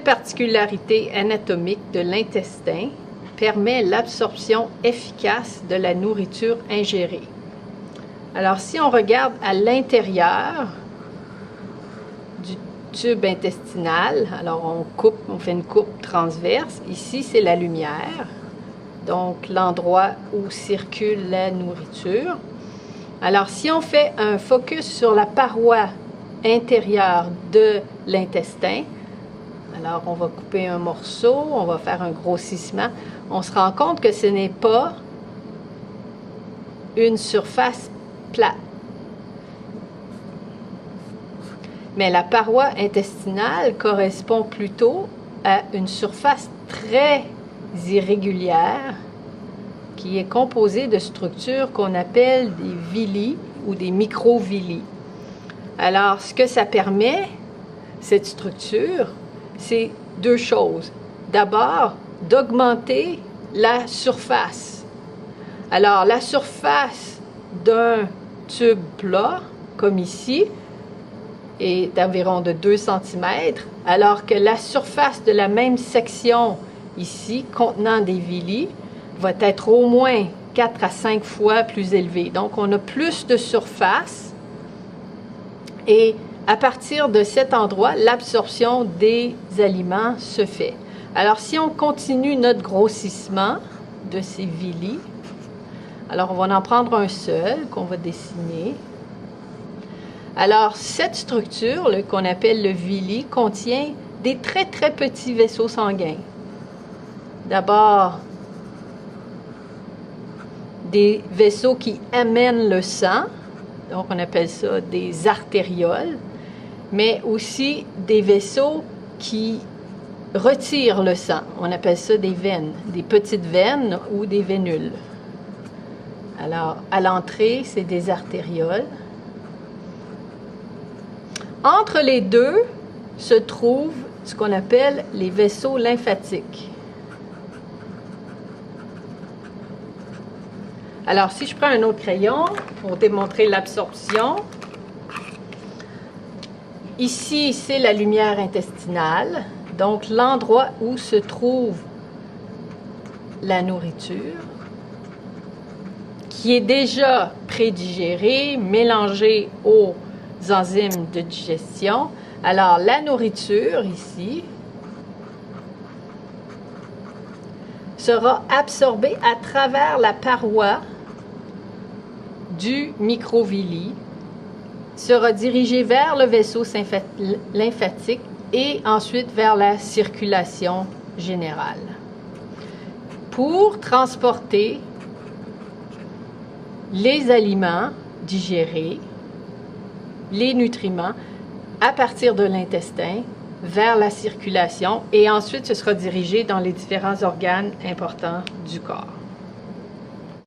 Quelle particularité anatomique de l'intestin permet l'absorption efficace de la nourriture ingérée? Alors, si on regarde à l'intérieur du tube intestinal, alors on fait une coupe transverse. Ici, c'est la lumière, donc l'endroit où circule la nourriture. Alors, si on fait un focus sur la paroi intérieure de l'intestin, alors on va couper un morceau, on va faire un grossissement, on se rend compte que ce n'est pas une surface plate. Mais la paroi intestinale correspond plutôt à une surface très irrégulière qui est composée de structures qu'on appelle des villi ou des microvilli. Alors, ce que ça permet, cette structure, c'est deux choses. D'abord, d'augmenter la surface. Alors, la surface d'un tube plat, comme ici, est d'environ de 2 cm, alors que la surface de la même section ici, contenant des villi, va être au moins 4 à 5 fois plus élevée. Donc, on a plus de surface et à partir de cet endroit, l'absorption des aliments se fait. Alors, si on continue notre grossissement de ces villi, alors on va en prendre un seul qu'on va dessiner. Alors, cette structure qu'on appelle le villi contient des très très petits vaisseaux sanguins. D'abord, des vaisseaux qui amènent le sang, donc on appelle ça des artérioles, mais aussi des vaisseaux qui retirent le sang, on appelle ça des veines, des petites veines ou des vénules. Alors, à l'entrée, c'est des artérioles. Entre les deux se trouvent ce qu'on appelle les vaisseaux lymphatiques. Alors, si je prends un autre crayon pour démontrer l'absorption, ici, c'est la lumière intestinale, donc l'endroit où se trouve la nourriture, qui est déjà prédigérée, mélangée aux enzymes de digestion. Alors, la nourriture, ici, sera absorbée à travers la paroi du microvilli, sera dirigée vers le vaisseau lymphatique et ensuite vers la circulation générale pour transporter les aliments digérés, les nutriments, à partir de l'intestin vers la circulation et ensuite ce sera dirigé dans les différents organes importants du corps.